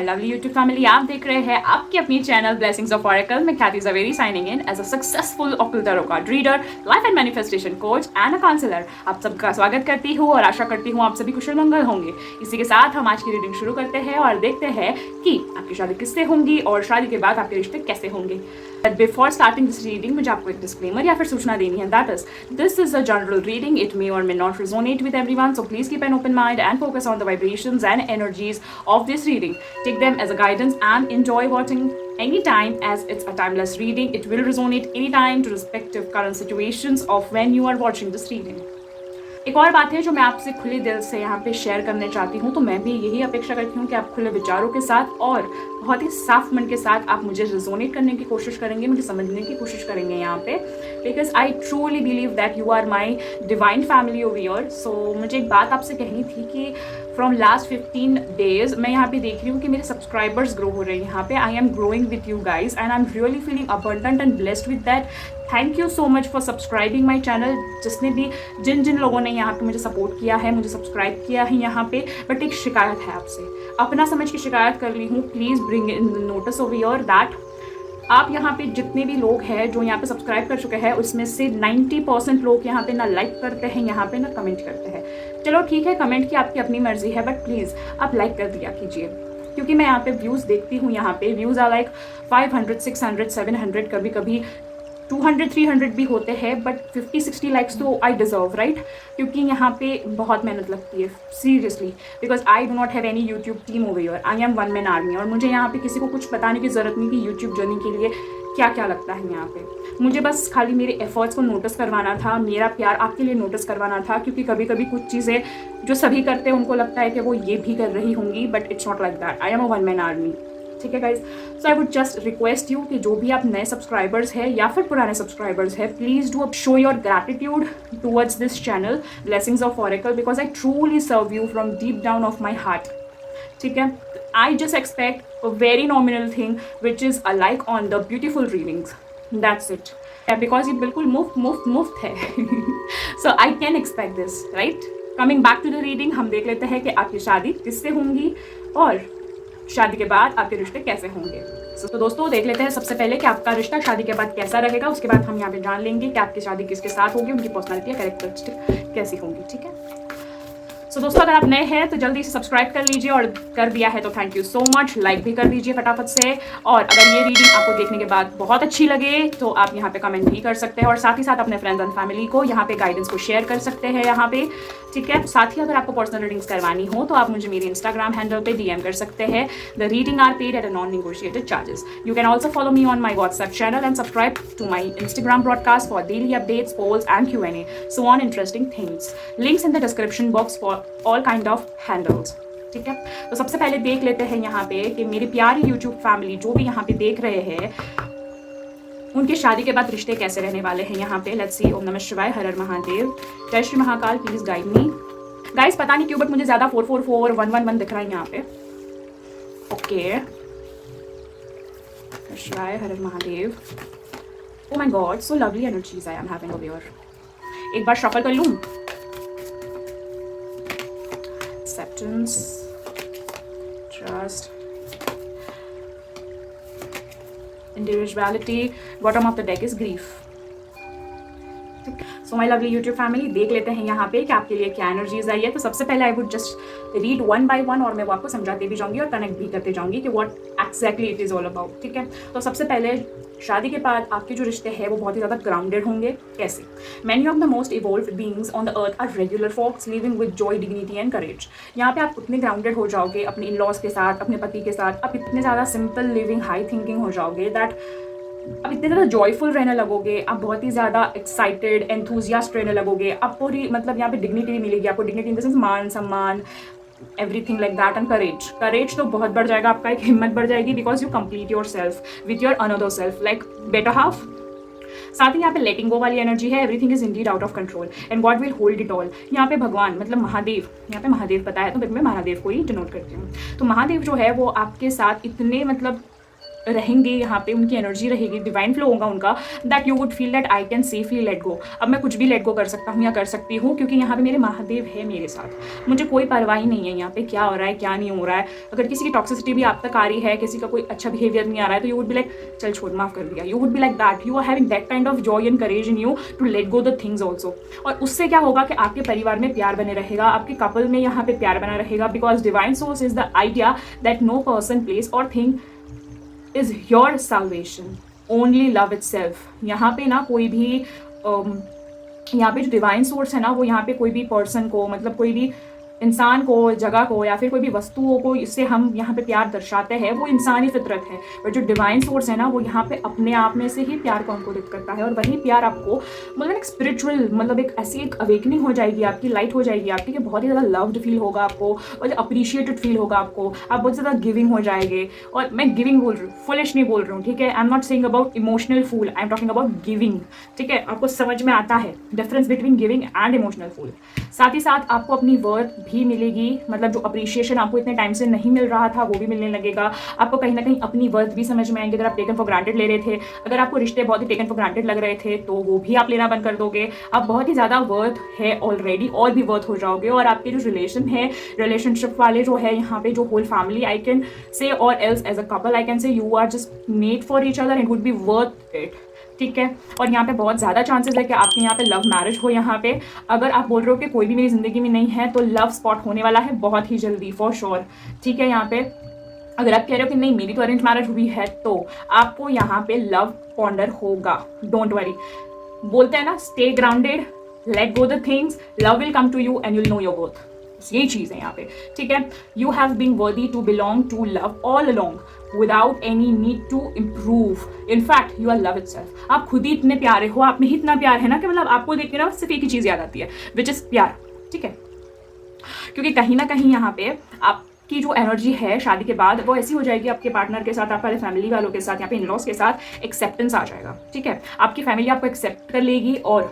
Lovely YouTube family, आप देख रहे हैं आपकी अपनी चैनल ब्लेसिंग्स ऑफ ऑरेकल में Khyati Javeri signing in as a successful ऑक्टल tarot card reader, life and manifestation coach and a counsellor. आप सबका स्वागत करती हूँ और आशा करती हूँ आप सभी कुशल मंगल होंगे। इसी के साथ हम आज की रीडिंग शुरू करते हैं और देखते हैं कि आपकी शादी किससे होंगी और शादी के बाद आपके रिश्ते कैसे होंगे। But before starting this reading, मुझे आपको एक डिस्क्लेमर या फिर सूचना देनी है, that is, this is a general reading. It may or may not resonate with everyone, so please keep an open mind and focus on the vibrations and energies of this reading. Take them as a guidance and enjoy watching anytime, as it's a timeless reading. It will resonate anytime to respective current situations of when you are watching this reading. एक और बात है जो मैं आपसे खुले दिल से यहाँ पे शेयर करना चाहती हूँ, तो मैं भी यही अपेक्षा करती हूँ कि आप खुले विचारों के साथ और बहुत ही साफ मन के साथ आप मुझे रिजोनेट करने की कोशिश करेंगे, मुझे समझने की कोशिश करेंगे यहाँ पे, because I truly believe that you are my divine family over here. So मुझे एक बात आपसे कहनी थी कि फ्रॉम लास्ट 15 डेज मैं यहाँ पे देख रही हूँ कि मेरे सब्सक्राइबर्स ग्रो हो रहे हैं यहाँ पे। I am growing with you guys and I am really feeling abundant and blessed with that. Thank you so much for subscribing my channel. जिन लोगों ने यहाँ पे मुझे सपोर्ट किया है, मुझे सब्सक्राइब किया है यहाँ पे, बट एक शिकायत है आपसे, अपना समझ की शिकायत कर ली हूँ। Please bring in notice over your that आप यहाँ पे जितने भी लोग हैं जो यहाँ पे सब्सक्राइब कर चुके हैं, उसमें से 90% लोग यहाँ पे ना लाइक करते हैं, यहाँ पे ना कमेंट करते हैं। चलो ठीक है, कमेंट की आपकी अपनी मर्जी है, बट प्लीज़ आप लाइक कर दिया कीजिए, क्योंकि मैं यहाँ पे व्यूज़ देखती हूँ। यहाँ पे व्यूज़ आर लाइक 500, 600, 700, कभी कभी 200, 300 भी होते हैं, बट 50-60 लाइक्स तो आई डिज़र्व, राइट? क्योंकि यहाँ पे बहुत मेहनत लगती है, seriously, because I do not have any YouTube team over here. I am one man army और मुझे यहाँ पे किसी को कुछ बताने की ज़रूरत नहीं कि यूट्यूब जर्नी के लिए क्या क्या लगता है यहाँ पे। मुझे बस खाली मेरे एफर्ट्स को नोटिस करवाना था, मेरा प्यार आपके लिए नोटिस करवाना था, क्योंकि कभी कभी कुछ चीज़ें जो सभी करते हैं उनको लगता है कि वो ये भी कर रही होंगी, but it's not like that. I am a one man army, ठीक है guys. So I would just request you कि जो भी आप नए सब्सक्राइबर्स हैं या फिर पुराने सब्सक्राइबर्स हैं, please do show your gratitude towards this channel blessings of oracle, because I truly serve you from deep down of my heart, ठीक है। I just expect a very nominal thing which is a like on the beautiful readings, that's it, because ये बिल्कुल मुफ्त है। So I can expect this, right? Coming back to the reading, हम देख लेते हैं कि आपकी शादी किससे होंगी और शादी के बाद आपके रिश्ते कैसे होंगे। तो दोस्तों देख लेते हैं सबसे पहले कि आपका रिश्ता शादी के बाद कैसा रहेगा। उसके बाद हम यहाँ पे जान लेंगे कि आपकी शादी किसके साथ होगी, उनकी पर्सनालिटी या कैरेक्टरिस्टिक कैसी होंगी, ठीक है। सो दोस्तों अगर आप नए हैं तो जल्दी से सब्सक्राइब कर लीजिए, और कर दिया है तो thank you so much, like भी कर दीजिए फटाफट से। और अगर ये रीडिंग आपको देखने के बाद बहुत अच्छी लगे तो आप यहाँ पे कमेंट भी कर सकते हैं, और साथ ही साथ अपने फ्रेंड्स एंड फैमिली को यहाँ पे गाइडेंस को शेयर कर सकते हैं यहाँ पे, ठीक है। साथ ही अगर आपको पर्सनल रीडिंग्स करवानी हो तो आप मुझे मेरे इंस्टाग्राम हैंडल पे DM कर सकते हैं। The reading are paid at a non negotiated charges. You can also follow me on my WhatsApp channel and subscribe to my Instagram broadcast for daily updates, polls and Q&A, so on interesting things. Links in the description box for all kind of handles, ठीक है। तो सबसे पहले देख लेते हैं यहाँ पे कि मेरे प्यारी यूट्यूब फैमिली जो भी यहाँ पे देख रहे हैं, उनके शादी के बाद रिश्ते कैसे रहने वाले हैं यहाँ पे। Let's see. Om Namah Shivaya, Har Har Mahadev, Jai Shri Mahakal, please guide me. Guys पता नहीं क्यों बट मुझे ज्यादा 444 111 दिख रहा है यहाँ पे। Okay, Shivaya, Har Har Mahadev. Oh my god, so lovely energies I am having over here. एक बार शफल कर लूं। Acceptance, trust, individuality. Bottom of the deck is grief. So my lovely YouTube family देख लेते हैं यहाँ पे कि आपके लिए क्या एनर्जीज आई है। तो सबसे पहले I would just read one by one, और मैं वो आपको समझाती भी जाऊंगी और कनेक्ट भी करते जाऊंगी कि what exactly it is all about, ठीक है। तो सबसे पहले शादी के बाद आपके जो रिश्ते हैं वो बहुत ही ज़्यादा ग्राउंडेड होंगे। कैसे? Many of the most evolved beings on the earth are regular folks living with joy, dignity and courage. यहाँ पे आप उतने ग्राउंडेड हो जाओगे अपने इन लॉज के साथ, अपने पति के साथ, आप इतने ज़्यादा सिंपल लिविंग, हाई थिंकिंग हो जाओगे दैट आप इतने ज़्यादा जॉयफुल रहने लगोगे, आप बहुत ही ज़्यादा एक्साइटेड, एंथुजियास्ट रहने लगोगे। आपको मतलब यहाँ पे डिग्निटी भी मिलेगी, आपको डिग्निटी इन द सेंस मान सम्मान, everything like that, and courage तो बहुत बढ़ जाएगा आपका, एक हिम्मत बढ़ जाएगी, because you complete your self with your another self like better half. साथ ही यहाँ पे लेटिंग गो वाली एनर्जी है। Everything is Indeed out of control and God will hold it all. यहाँ पे भगवान मतलब महादेव, यहाँ पे महादेव पता है तो मैं महादेव को ही डिनोट करती हूँ। तो महादेव जो है वो आपके साथ इतने मतलब रहेंगे यहाँ पे, उनकी एनर्जी रहेगी, डिवाइन फ्लो होगा उनका, that you would feel that I can safely let go. अब मैं कुछ भी लेट गो कर सकता हूँ या कर सकती हूँ, क्योंकि यहाँ पे मेरे महादेव है मेरे साथ, मुझे कोई परवाह नहीं है यहाँ पे क्या हो रहा है क्या नहीं हो रहा है। अगर किसी की टॉक्सिसिटी भी आप तक आ रही है, किसी का कोई अच्छा बिहेवियर नहीं आ रहा है, तो यू वुड बी लाइक चल छोड़, माफ कर दिया। You would be like that, you are having that kind of joy and courage in you to let go the things also. और उससे क्या होगा कि आपके परिवार में प्यार बने रहेगा, आपके कपल में यहाँ पे प्यार बना रहेगा, because divine source is the idea that no person, place or thing is your salvation, only love itself। यहाँ पे ना कोई भी यहाँ पे जो डिवाइन सोर्स है ना, वो यहाँ पे कोई भी पर्सन को, मतलब कोई भी इंसान को, जगह को, या फिर कोई भी वस्तुओं को, इससे हम यहाँ पे प्यार दर्शाते हैं, वो इंसानी फितरत है। बट जो डिवाइन सोर्स है ना, वो यहाँ पे अपने आप में से ही प्यार को अंकुरित करता है, और वही प्यार आपको मतलब एक स्पिरिचुअल, मतलब एक ऐसी एक अवेकनिंग हो जाएगी आपकी, लाइट हो जाएगी आपकी, कि बहुत ही ज़्यादा लव्ड फील होगा आपको, और अप्रिशिएटेड फील होगा आपको, आप बहुत ज़्यादा गिविंग हो जाएंगे। और मैं गिविंग बोल रही हूँ, फुलिश नहीं बोल रही हूँ, ठीक है। I am not saying about emotional fool, I am talking about giving, ठीक है। आपको समझ में आता है difference between giving and emotional fool. साथ ही साथ आपको अपनी वर्थ भी मिलेगी, मतलब जो अप्रिशिएशन आपको इतने टाइम से नहीं मिल रहा था वो भी मिलने लगेगा। आपको कहीं ना कहीं अपनी वर्थ भी समझ में आएंगे। अगर आप टेकन फॉर ग्रांटेड ले रहे थे, अगर आपको रिश्ते बहुत ही टेकन फॉर ग्रांटेड लग रहे थे, तो वो भी आप लेना बंद कर दोगे। आप बहुत ही ज़्यादा वर्थ है ऑलरेडी, और भी वर्थ हो जाओगे। और आपके जो रिलेशन है, रिलेशनशिप वाले जो है यहाँ पे, जो whole family I can say, or else as a couple I can say, you are just made for each other and would be worth it, ठीक है। और यहाँ पे बहुत ज़्यादा चांसेस है कि आपके यहाँ पे लव मैरिज हो। यहाँ पे अगर आप बोल रहे हो कि कोई भी मेरी ज़िंदगी में नहीं है, तो लव स्पॉट होने वाला है बहुत ही जल्दी, फॉर श्योर, ठीक है। यहाँ पे अगर आप कह रहे हो कि नहीं मेरी तो अरेंज मैरिज हुई है, तो आपको यहाँ पे लव पॉन्डर होगा, डोंट वरी। बोलते हैं ना, stay grounded, let go the things, love will come to you and you'll know your worth. यही चीज़ है यहाँ पे, ठीक है। You have been worthy to belong to love all along without any need to improve. In fact you are love itself. आप खुद ही इतने प्यारे हो, आप में ही इतना प्यार है ना, कि मतलब आपको देख के ना सिर्फ एक ही चीज़ याद आती है, विच इज़ प्यार, ठीक है। क्योंकि कहीं ना कहीं यहाँ पे आपकी जो एनर्जी है शादी के बाद, वो ऐसी हो जाएगी आपके पार्टनर के साथ, आपके फैमिली वालों के साथ, यहाँ पे इन-लॉज के साथ एक्सेप्टेंस आ जाएगा, ठीक है। आपकी फैमिली आपको एक्सेप्ट कर लेगी, और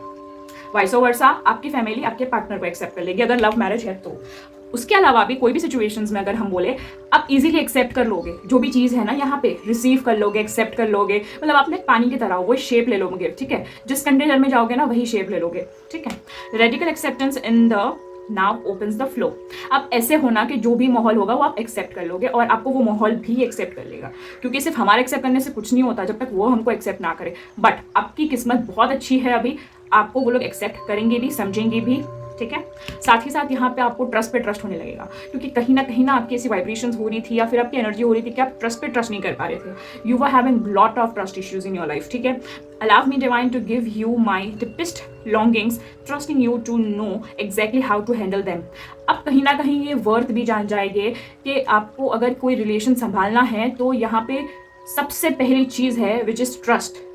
वाइसो वर्सा आपकी फैमिली आपके पार्टनर को एक्सेप्ट कर लेगी, अगर लव मैरिज है तो। उसके अलावा भी कोई भी सिचुएशंस में अगर हम बोले, आप इजीली एक्सेप्ट कर लोगे, जो भी चीज़ है ना यहाँ पे रिसीव कर लोगे, एक्सेप्ट कर लोगे। मतलब आपने पानी की तरह हो, वो शेप ले लोगे, ठीक है। जिस कंटेनर में जाओगे ना, वही शेप ले लोगे, ठीक है। Radical acceptance in the now opens the flow. अब ऐसे होना कि जो भी माहौल होगा वो आप एक्सेप्ट कर लोगे, और आपको वो माहौल भी एक्सेप्ट कर लेगा, क्योंकि सिर्फ हमारे एक्सेप्ट करने से कुछ नहीं होता जब तक वो हमको एक्सेप्ट ना करे। बट आपकी किस्मत बहुत अच्छी है, अभी आपको वो लोग एक्सेप्ट करेंगे भी, समझेंगे भी, ठीक है। साथ ही साथ यहाँ पे आपको ट्रस्ट पे ट्रस्ट होने लगेगा, क्योंकि कहीं ना आपकी ऐसी वाइब्रेशंस हो रही थी, या फिर आपकी एनर्जी हो रही थी कि आप ट्रस्ट पे ट्रस्ट नहीं कर पा रहे थे। You were having lot of trust issues in your life, ठीक है। Allow me divine to give you my deepest longings, trusting you to know exactly how to handle them. अब कहीं ना कहीं ये वर्थ भी जान जाएंगे कि आपको अगर कोई रिलेशन संभालना है, तो यहाँ पे सबसे पहली चीज़ है विच इज़ ट्रस्ट।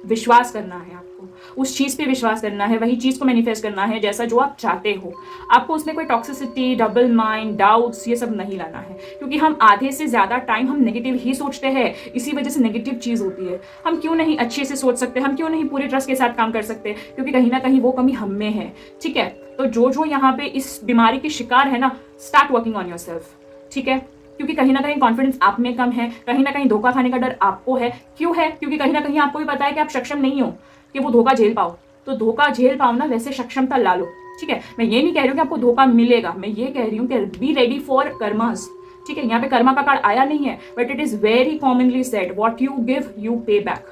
विश्वास करना है आपको, उस चीज़ पे विश्वास करना है, वही चीज़ को मैनिफेस्ट करना है जैसा जो आप चाहते हो। आपको उसमें कोई टॉक्सिसिटी, डबल माइंड, डाउट्स, ये सब नहीं लाना है, क्योंकि हम आधे से ज़्यादा टाइम हम नेगेटिव ही सोचते हैं, इसी वजह से नेगेटिव चीज़ होती है। हम क्यों नहीं अच्छे से सोच सकते, हम क्यों नहीं पूरे ट्रस्ट के साथ काम कर सकते, क्योंकि कहीं ना कहीं वो कमी हम में है, ठीक है। तो जो यहाँ पे इस बीमारी के शिकार है ना, start working on your self, ठीक है। क्योंकि कहीं ना कहीं कॉन्फिडेंस आप में कम है, कहीं ना कहीं धोखा खाने का डर आपको है। क्यों है? क्योंकि कहीं ना कहीं आपको भी पता है कि आप सक्षम नहीं हो कि वो धोखा झेल पाओ। तो धोखा झेल पाओ ना, वैसे सक्षमता ला लो, ठीक है। मैं ये नहीं कह रही हूँ कि आपको धोखा मिलेगा, मैं ये कह रही हूँ कि बी रेडी फॉर कर्मास, ठीक है। यहाँ पे कर्मा का कार्ड आया नहीं है, but it is very commonly said, what you give you पे बैक,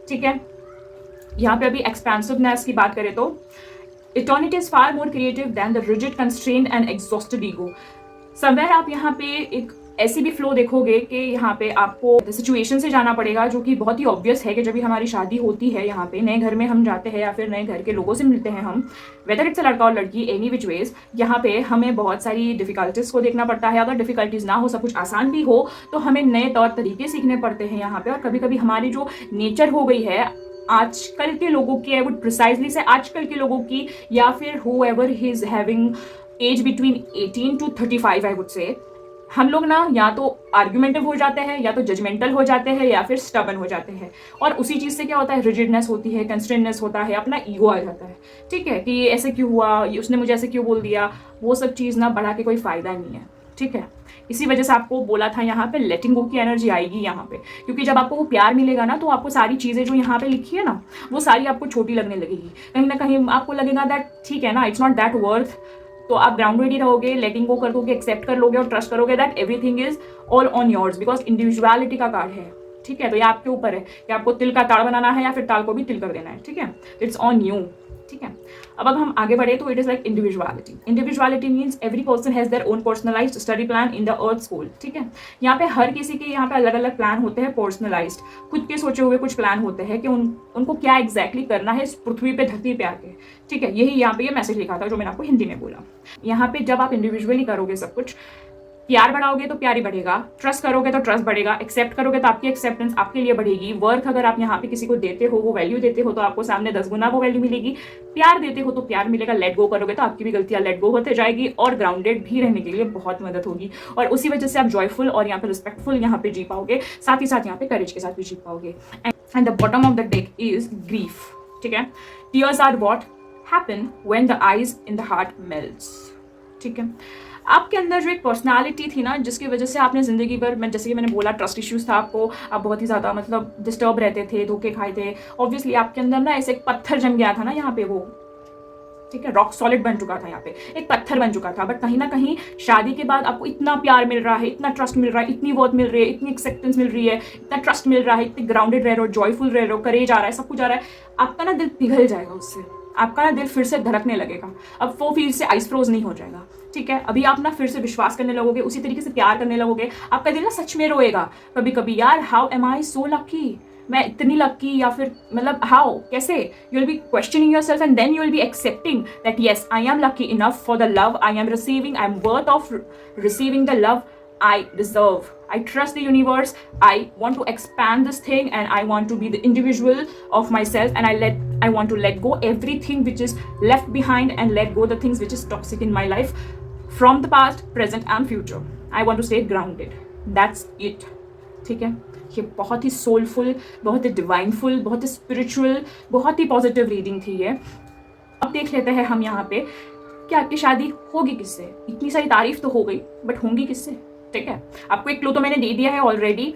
ठीक है। यहाँ पे अभी एक्सपेंसिवनेस की बात करें तो eternity is far more creative than the rigid constrained and exhausted ego. Somewhere आप यहाँ पे एक ऐसी भी फ्लो देखोगे कि यहाँ पे आपको सिचुएशन से जाना पड़ेगा, जो कि बहुत ही ऑब्वियस है कि जब भी हमारी शादी होती है, यहाँ पे नए घर में हम जाते हैं या फिर नए घर के लोगों से मिलते हैं हम, वेदर इट्स अ लड़का और लड़की, एनी विच वेज, यहाँ पे हमें बहुत सारी डिफिकल्टीज को देखना पड़ता है। अगर डिफिकल्टीज ना हो, सब कुछ आसान भी हो, तो हमें नए तौर तरीके सीखने पड़ते हैं यहाँ पे। और कभी कभी हमारी जो नेचर हो गई है आजकल के लोगों की, आई वुड प्रिसाइजली से आजकल के लोगों की, या फिर whoever he is having age between 18 to 35, I would say, हम लोग ना या तो आर्ग्यूमेंटिव हो जाते हैं, या तो जजमेंटल हो जाते हैं, या फिर स्टबन हो जाते हैं। और उसी चीज़ से क्या होता है, रिजिडनेस होती है, कंस्ट्रेंटनेस होता है, अपना ईगो आ जाता है, ठीक है, कि ये ऐसे क्यों हुआ, ये उसने मुझे ऐसे क्यों बोल दिया। वो सब चीज़ ना बढ़ा के कोई फ़ायदा नहीं है, ठीक है। इसी वजह से आपको बोला था यहाँ पे लेटिंग गो की एनर्जी आएगी यहाँ पे, क्योंकि जब आपको वो प्यार मिलेगा ना तो आपको सारी चीज़ें जो यहाँ पे लिखी है ना वो सारी आपको छोटी लगने लगेगी। कहीं ना कहीं आपको लगेगा दैट ठीक है ना, इट्स नॉट दैट वर्थ। तो आप ग्राउंडेड ही रहोगे, लेटिंग गो कर दोगे, एक्सेप्ट कर लोगे और ट्रस्ट करोगे that everything is all on yours, because individuality का कार्ड है। ठीक है, तो ये आपके ऊपर है कि आपको तिल का ताड़ बनाना है या फिर ताल को भी तिल कर देना है। ठीक है, इट्स ऑन यू। ठीक है, अब अगर हम आगे बढ़े तो it is like individuality. Individuality means every person has their own personalised study plan in the earth school. ठीक है, यहाँ पे हर किसी के यहाँ पे अलग अलग प्लान होते हैं, पर्सनलाइज्ड, खुद के सोचे हुए कुछ प्लान होते हैं कि उनको क्या एग्जैक्टली करना है इस पृथ्वी पे, धरती पे आके। ठीक है, यही यहाँ पे ये मैसेज लिखा था जो मैंने आपको हिंदी में बोला। यहाँ पे जब आप इंडिविजुअली करोगे सब कुछ, प्यार बढ़ाओगे तो प्यार ही बढ़ेगा, ट्रस्ट करोगे तो ट्रस्ट बढ़ेगा, एक्सेप्ट करोगे तो आपकी एक्सेप्टेंस आपके लिए बढ़ेगी। वर्थ अगर आप यहाँ पे किसी को देते हो, वो वैल्यू देते हो, तो आपको सामने 10 गुना वो वैल्यू मिलेगी। प्यार देते हो तो प्यार मिलेगा। लेट गो करोगे तो आपकी भी गलतियां लेट गो होते जाएगी और ग्राउंडेड भी रहने के लिए बहुत मदद होगी। और उसी वजह से आप जॉयफुल और यहाँ पे रिस्पेक्टफुल यहाँ पे जी पाओगे, साथ ही साथ यहाँ पे करेज के साथ भी जी पाओगे। And the bottom of the deck is grief. ठीक है, tears are what happen when the eyes in the heart melts. ठीक है, आपके अंदर जो एक पर्सनालिटी थी ना, जिसकी वजह से आपने ज़िंदगी भर, मैं जैसे कि मैंने बोला, ट्रस्ट इश्यूज था आपको, आप बहुत ही ज़्यादा मतलब डिस्टर्ब रहते थे, धोखे खाए थे। ऑब्वियसली आपके अंदर ना ऐसे एक पत्थर जम गया था ना यहाँ पे वो। ठीक है, रॉक सॉलिड बन चुका था, यहाँ पे एक पत्थर बन चुका था। बट कहीं ना कहीं शादी के बाद आपको इतना प्यार मिल रहा है, इतना ट्रस्ट मिल रहा है, इतनी वर्थ मिल रही है, इतनी एक्सेप्टेंस मिल रही है, इतना ट्रस्ट मिल रहा है, इतने ग्राउंडेड रह रहे हो, जॉयफुल रह रहे हो, करेज आ रहा है, सब कुछ आ रहा है, आपका ना दिल पिघल जाएगा उससे। आपका ना दिल फिर से धड़कने लगेगा। अब वो फिर से आइस फ्रोज नहीं हो जाएगा। ठीक है, अभी आप ना फिर से विश्वास करने लगोगे, उसी तरीके से प्यार करने लगोगे। आपका दिल ना सच में रोएगा कभी कभी, यार how am I so lucky, मैं इतनी लकी, या फिर मतलब हाउ, कैसे। You will be questioning yourself and then you will be accepting that yes I am lucky enough for the love I am receiving, I am worth of receiving the love I deserve. I trust the universe. I want to expand this thing and I want to be the individual of myself, and I want to let go everything which is left behind and let go the things which is toxic in my life from the past, present and future. I want to stay grounded. That's it. ठीक है, ये बहुत ही soulful, बहुत ही डिवाइनफुल, बहुत ही spiritual, बहुत ही positive reading थी ये। अब देख लेते हैं हम यहाँ पे कि आपकी शादी होगी किससे। इतनी सारी तारीफ तो हो गई, बट होंगी किससे। ठीक है, आपको एक क्लू तो मैंने दे दिया है already.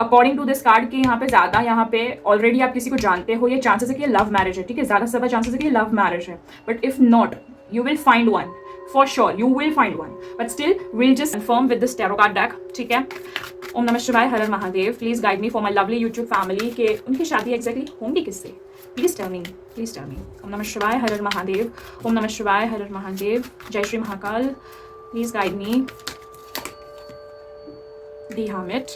According to this card की यहाँ पे ज्यादा, यहाँ पे ऑलरेडी आप किसी को जानते हो, ये चांसेस है कि ये लव मैरिज है। ठीक है, ज्यादा से ज्यादा चांसेस है कि ये लव मैरिज है। But if not, you will find one for sure, you will find one, but still will just confirm with this tarot card deck. ठीक है, Om Namah Shivaya, Har Har Mahadev. Please guide me for my lovely YouTube family के उनकी शादी exactly होंगी किससे। Please tell me, please tell me. Om Namah Shivaya, Har Har Mahadev. Om Namah Shivaya, Har Har Mahadev. Jai Shri Mahakal, please guide me. दी हामिट,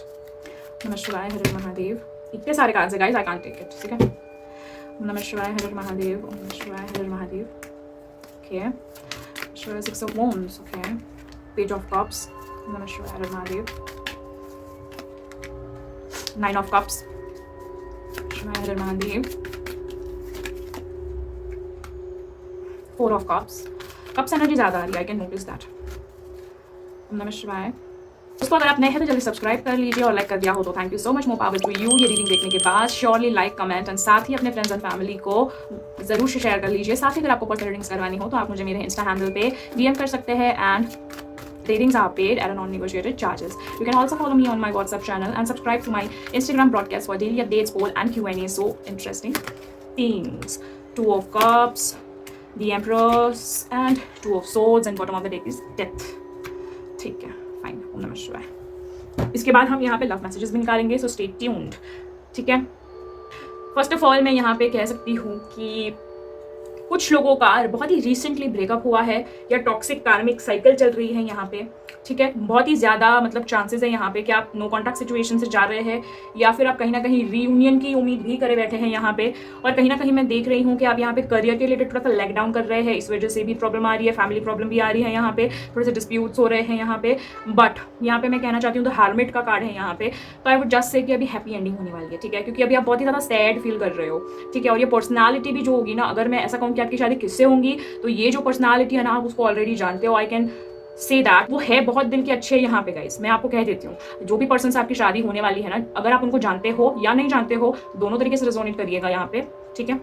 नमः शिवाय, हर हर महादेव। इतने सारे कार्ड्स है guys, I can't take it. ठीक है, ओम नमः शिवाय, हर हर महादेव। ओम नमः शिवाय, हर हर महादेव। ओके, शिवाय, 6 of wands। Okay, page of cups, Namah Shivaya, Har Har Mahadev. 9 of cups, Shivaya, Har Har Mahadev. 4 of cups, cups energy ज्यादा आ रही है, I can notice that. Om Namah Shivaya. दोस्तों अगर आप नए हैं तो जल्दी सब्सक्राइब कर लीजिए और लाइक कर दिया हो तो thank you so much, more power to you. ये रीडिंग देखने के बाद श्योरली लाइक, कमेंट एंड साथ ही अपने फ्रेंड्स एंड फैमिली को जरूर से शेयर कर लीजिए। साथ ही अगर आपको पर्सनल रीडिंग्स करवानी हो तो आप मुझे मेरे इंस्टा हैंडल पे डीएम कर सकते हैं and readings are paid at a non-negotiated charges. You can also follow me on my WhatsApp channel and subscribe to my Instagram broadcast for daily updates, poll and Q&A. So interesting things. 2 of cups, the Empress and 2 of swords and bottom of the deck is death. ठीक है, fine. ओम नमः शिवाय। इसके बाद हम यहाँ पे love messages भी निकालेंगे, सो स्टे ट्यून्ड। ठीक है, फर्स्ट ऑफ ऑल मैं यहाँ पे कह सकती हूँ कि कुछ लोगों का बहुत ही रिसेंटली ब्रेकअप हुआ है या टॉक्सिक कार्मिक साइकिल चल रही है यहाँ पे। ठीक है, बहुत ही ज़्यादा मतलब चांसेस है यहाँ पे कि आप नो कॉन्टैक्ट सिचुएशन से जा रहे हैं या फिर आप कहीं ना कहीं रीयूनियन की उम्मीद भी करे बैठे हैं यहाँ पे। और कहीं ना कहीं मैं देख रही हूँ कि आप यहाँ पे करियर के रिलेटेड थोड़ा सा लेग डाउन कर रहे हैं, इस वजह से भी प्रॉब्लम आ रही है, फैमिली प्रॉब्लम भी आ रही है यहाँ पे, थोड़े से डिस्प्यूट्स हो रहे हैं यहाँ पे। बट यहाँ पे मैं कहना चाहती हूँ तो हार्मिट का कार्ड है यहाँ पे, तो आई वुड जस्ट से कि अभी हैप्पी एंडिंग होने वाली है। ठीक है, क्योंकि अभी आप बहुत ही ज़्यादा सैड फील कर रहे हो। ठीक है, और ये पर्सनैलिटी भी जो होगी ना, अगर मैं ऐसा कहूँ कि आपकी शादी किससे होंगी तो ये जो पर्सनैलिटी है ना, आप उसको ऑलरेडी जानते हो। आई कैन से दैट वो है बहुत दिल के अच्छे यहाँ पे गाइस। मैं आपको कह देती हूँ जो भी पर्सन से आपकी शादी होने वाली है ना, अगर आप उनको जानते हो या नहीं जानते हो, दोनों तरीके से रेजोनेट करिएगा यहाँ पे। ठीक है,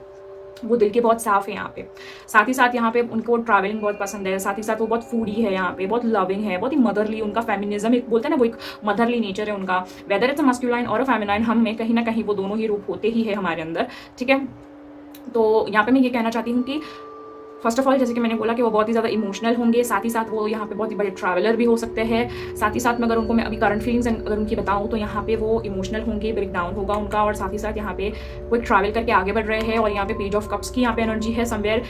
वो दिल के बहुत साफ़ है यहाँ पे। साथ ही साथ यहाँ पे उनको ट्रैवलिंग बहुत पसंद है, साथ ही साथ वो बहुत फूडी है यहाँ पे, बहुत लविंग है, बहुत ही मदरली, उनका फेमिनिज़्म एक बोलते हैं ना, वो एक मदरली नेचर है उनका। वेदर इट्स अ मस्कुलाइन और अ फेमिनाइन, हम में कहीं न कहीं वो दोनों ही रूप होते ही है हमारे अंदर, ठीक है? तो यहाँ पे मैं ये कहना चाहती हूँ कि फर्स्ट ऑफ ऑल जैसे कि मैंने बोला कि वो बहुत ही ज़्यादा इमोशनल होंगे, साथ ही साथ वो यहाँ पे बहुत ही बड़े ट्रैवलर भी हो सकते हैं। साथ ही साथ में अगर उनको मैं अभी करंट फीलिंग्स अगर उनकी बताऊँ तो यहाँ पे वो इमोशनल होंगे, ब्रेक डाउन होगा उनका, और साथ ही साथ यहाँ पे वो एक ट्रैवल करके आगे बढ़ रहे हैं, और यहाँ पे पेज ऑफ कप्स की यहाँ पे एनर्जी है, somewhere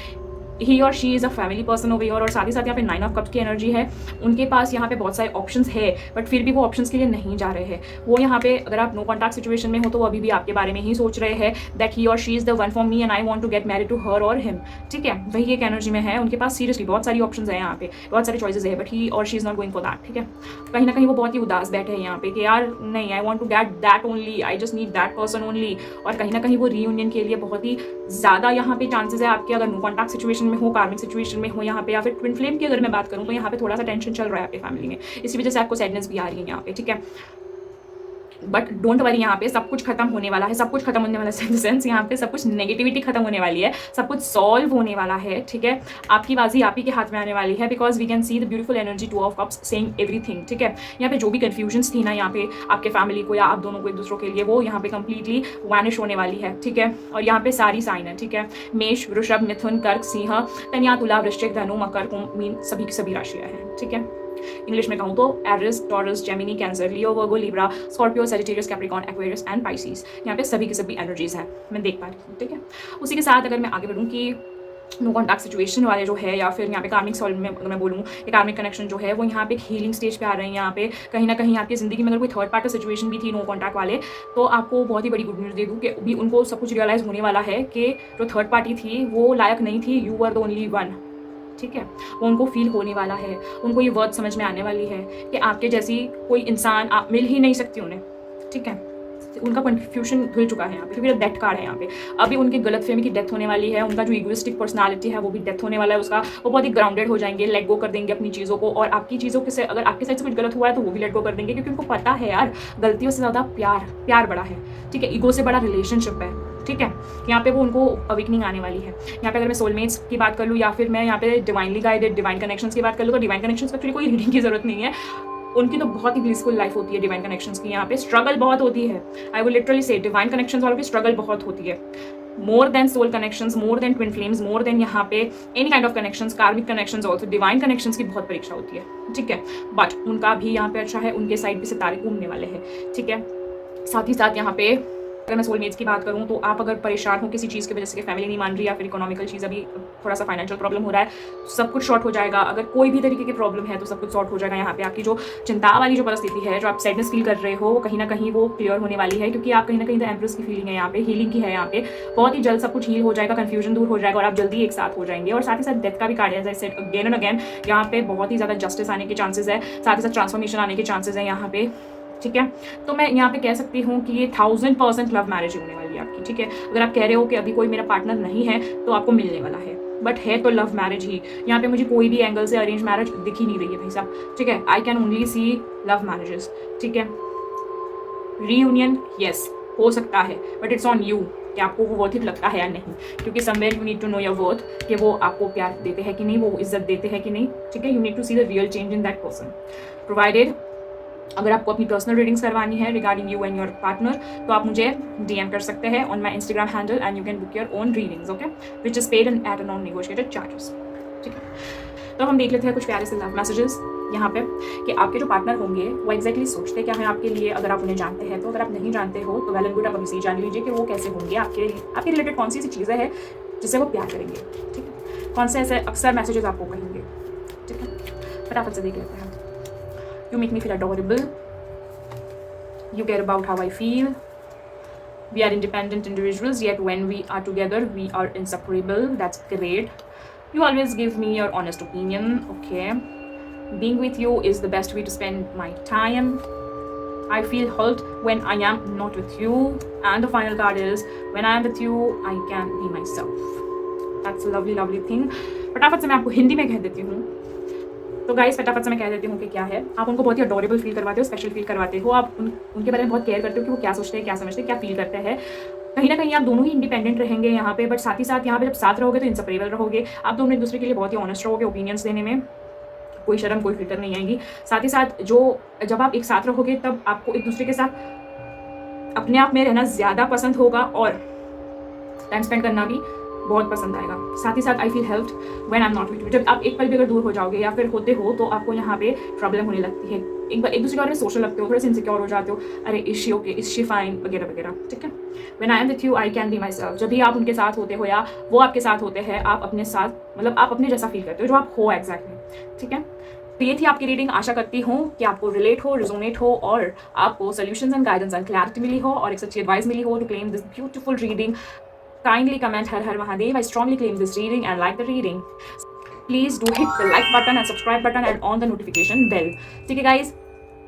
he or she is a family person over here, और साथ ही साथ यहाँ पे 9 ऑफ कप्स की एनर्जी है। उनके पास यहाँ पे बहुत सारे ऑप्शंस है, बट फिर भी वो ऑप्शंस के लिए नहीं जा रहे हैं। वो यहाँ पे अगर आप नो कॉन्टैक्ट सिचुएशन में हो तो वो अभी भी आपके बारे में ही सोच रहे हैं that he or she is the one for me and I want to get married to her or him, ठीक है? वही एक एनर्जी में है। उनके पास सीरियसली बहुत सारी ऑप्शंस है यहाँ पे, बहुत सारे चॉइसेस है, but he or she is not going for that, ठीक है? कहीं ना कहीं वो बहुत ही उदास बैठे हैं यहाँ पे कि यार नहीं, I want to get that only, I just need that person only. और कहीं ना कहीं वो रीयूनियन के लिए बहुत ही ज़्यादा यहाँ पे चांसेस है आपके, अगर नो कॉन्टैक्ट सिचुएशन में हो, कार्मिक सिचुएशन में हो यहाँ पे, या फिर ट्विन फ्लेम की अगर मैं बात करूँ तो यहाँ पे थोड़ा सा टेंशन चल रहा है आपकी फैमिली में, इसी वजह से आपको सैडनेस भी आ रही है यहाँ पे, ठीक है? बट डोंट वरी, यहाँ पे सब कुछ खत्म होने वाला है, सब कुछ खत्म होने वाला है सेंस यहाँ पे सब कुछ नेगेटिविटी खत्म होने वाली है, सब कुछ सॉल्व होने वाला है, ठीक है? आपकी बाजी आप ही के हाथ में आने वाली है, because we can see the beautiful energy 2 of cups saying everything, ठीक है? यहाँ पे जो भी कन्फ्यूजन्स थी ना यहाँ पे आपके फैमिली को या आप दोनों को एक दूसरों के लिए, वो यहाँ पे कंप्लीटली वैनिश होने वाली है, ठीक है? और यहाँ पे सारी साइन है, ठीक है? मेष, वृषभ, मिथुन, कर्क, सिंह, कन्या, तुला, वृश्चिक, धनु, मकर, कुंभ, मीन, सभी की सभी राशियां हैं, ठीक है? इंग्लिश में कहूँ तो Aries, Taurus, Gemini, Cancer, Leo, Virgo, Libra, Scorpio, Sagittarius, Capricorn, Aquarius and Pisces, यहाँ पे सभी की सभी एनर्जीज है, मैं देख पा रही हूँ, ठीक है? उसी के साथ अगर मैं आगे बढ़ूँ कि नो कॉन्टैक्ट सिचुएशन वाले जो है, या फिर यहाँ पे कार्मिक सॉल्व में अगर मैं बोलूँ, ये कार्मिक कनेक्शन जो है वो यहाँ पे एक हीलिंग स्टेज पे आ रहे हैं। यहाँ पे कहीं ना कहीं आपकी ज़िंदगी में अगर कोई थर्ड पार्टी सिचुएशन भी थी नो कॉन्टैक्ट वाले, तो आपको बहुत ही बड़ी गुड न्यूज़ दे दूँ कि अभी उनको सब कुछ रियलाइज़ होने वाला है कि जो थर्ड पार्टी थी वो लायक नहीं थी, you are the only one, ठीक है? वो उनको फील होने वाला है, उनको ये वर्ड समझ में आने वाली है कि आपके जैसी कोई इंसान आप मिल ही नहीं सकती उन्हें, ठीक है? उनका कन्फ्यूजन धुल चुका है यहाँ पे, क्योंकि डेथ कार्ड है यहाँ पे। अभी उनकी गलतफहमी की डेथ होने वाली है, उनका जो इगोइस्टिक पर्सनालिटी है वो भी डेथ होने वाला है उसका, वो बहुत ही ग्राउंडेड हो जाएंगे, लेट गो कर देंगे अपनी चीज़ों को, और आपकी चीज़ों के से अगर आपके साइड से कुछ गलत हुआ है तो वो भी लेट गो कर देंगे, क्योंकि उनको पता है यार गलतियों से ज़्यादा प्यार बड़ा है, ठीक है? ईगो से बड़ा रिलेशनशिप है, ठीक है? यहाँ पे वो उनको अवेकनिंग आने वाली है। यहाँ पे अगर मैं सोलमेट्स की बात कर लूँ या फिर मैं यहाँ पे डिवाइनली गाइडेड डिवाइन कनेक्शंस की बात कर लूँ, तो डिवाइन कनेक्शंस पर कोई रीडिंग की जरूरत नहीं है, उनकी तो बहुत ही ब्लिसफुल लाइफ होती है डिवाइन कनेक्शंस की। यहाँ पे स्ट्रगल बहुत होती है, I will literally say divine connections वालों की स्ट्रगल बहुत होती है, more than soul connections, more than twin flames, more than यहाँ पे any kind of connections, karmic connections also, divine connections की बहुत परीक्षा होती है, ठीक है? बट उनका भी यहाँ पे अच्छा है, उनके साइड पे सितारे घूमने वाले हैं, ठीक है? साथ ही साथ यहाँ पे अगर मैं सोलमेट्स की बात करूँ तो आप अगर परेशान हो किसी चीज़ की वजह से कि फैमिली नहीं मान रही, या फिर इकोनॉमिकल चीज़ अभी थोड़ा सा फाइनेंशियल प्रॉब्लम हो रहा है, तो सब कुछ शॉर्ट हो जाएगा। अगर कोई भी तरीके की प्रॉब्लम है तो सब कुछ शॉर्ट हो जाएगा। यहाँ पे आपकी जो चिंता वाली जो परिस्थिति है, जो आप सैडनेस फील कर रहे हो, वो कहीं ना कहीं वो क्लियर होने वाली है, क्योंकि आप कहीं ना कहीं द एम्प्रेस की फीलिंग है यहाँ पे, हीलिंग की है यहाँ पे। बहुत ही जल्द सब कुछ हील हो जाएगा, कन्फ्यूजन दूर हो जाएगा और आप जल्दी एक साथ हो जाएंगे। और साथ ही साथ डेथ का भी कार्ड है, जैसे अगेन एंड अगेन यहाँ पे बहुत ही ज़्यादा जस्टिस आने के चांसेस है, साथ ही साथ ट्रांसफॉर्मेशन आने के चांसेस है यहाँ पे, ठीक है? तो मैं यहाँ पे कह सकती हूँ कि ये 1000% लव मैरिज होने वाली है आपकी, ठीक है? अगर आप कह रहे हो कि अभी कोई मेरा पार्टनर नहीं है तो आपको मिलने वाला है, बट है तो लव मैरिज ही। यहाँ पे मुझे कोई भी एंगल से अरेंज मैरिज दिख ही नहीं रही है भाई साहब, ठीक है? I can only see love marriages, ठीक है? रीयूनियन यस हो सकता है, बट इट्स ऑन यू कि आपको वो वर्थ इट लगता है या नहीं, क्योंकि somewhere you need to know your worth कि वो आपको प्यार देते हैं कि नहीं, वो इज्जत देते हैं कि नहीं, ठीक है? You need to see the real change in that person. Provided अगर आपको अपनी पर्सनल रीडिंग्स करवानी है regarding you and your partner, तो आप मुझे डीएम कर सकते हैं on my Instagram handle and you can book your own readings, okay, which is paid and at a non negotiated charges, ठीक है? तो हम देख लेते हैं कुछ प्यारे से लव मैसेजेस यहाँ पे कि आपके जो पार्टनर होंगे वो एग्जैक्टली सोचते क्या है आपके लिए, अगर आप उन्हें जानते हैं तो। अगर आप नहीं जानते हो तो वेल एंड गुड, आप अभी से जान लीजिए कि वो कैसे होंगे आपके रिलेटेड, कौन सी चीज़ें हैं जिससे वो प्यार करेंगे, ठीक है? कौन से ऐसे अक्सर मैसेजेस आपको कहेंगे, ठीक है? फटाफट से देख लेते हैं। You make me feel adorable, you care about how I feel, we are independent individuals yet when we are together we are inseparable, that's great, you always give me your honest opinion, okay, being with you is the best way to spend my time, I feel hurt when I am not with you, and the final card is when I am with you I can be myself, that's a lovely thing। फटाफट से मैं आपको हिंदी में कह देती हूँ। तो guys फटाफट से मैं कह देती हूँ कि क्या है, आप उनको बहुत ही अडोरेबल फील करवाते हो, स्पेशल फील करवाते हो, आप उनके बारे में बहुत केयर करते हो कि वो क्या सोचते हैं, क्या समझते हैं, क्या फील करते हैं। कहीं ना कहीं आप दोनों ही इंडिपेंडेंट रहेंगे यहाँ पे, बट साथ ही साथ यहाँ पे जब साथ रहोगे तो इंसेपरेबल रहोगे। आप दोनों एक दूसरे के लिए बहुत ही ऑनेस्ट रहोगे, ओपिनियंस देने में कोई शर्म कोई फिल्टर नहीं आएगी। साथ ही साथ जब आप एक साथ रहोगे तब आपको एक दूसरे के साथ अपने आप में रहना ज़्यादा पसंद होगा और टाइम स्पेंड करना भी बहुत पसंद आएगा। साथ ही साथ I feel helped when I am not with you. जब आप एक पल भी अगर दूर हो जाओगे या फिर होते हो तो आपको यहाँ पे प्रॉब्लम होने लगती है, एक दूसरे के बारे में सोशल लगते हो, थोड़े से इनसिक्योर हो जाते हो, अरे is she okay, is she fine वगैरह वगैरह। ठीक है, when I am with you I can be my self. जब भी आप उनके साथ होते हो या वो आपके साथ होते हैं, आप अपने साथ मतलब आप अपने जैसा फील करते हो जो आप हो एग्जैक्टली। ठीक है, तो ये थी आपकी रीडिंग। आशा करती हूँ कि आपको रिलेट हो, रिजोनेट हो और आपको solutions and guidance and clarity मिली हो और एक सच्ची एडवाइस मिली हो to claim this beautiful reading. Kindly comment Har Har Mahadev. I strongly claim this reading and like the reading. Please do hit the like button and subscribe button and on the notification bell. Okay guys,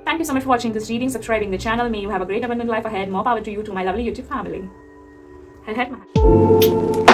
thank you so much for watching this reading, subscribing the channel. May you have a great abundant life ahead. More power to you, to my lovely YouTube family. Har Har Mahadev.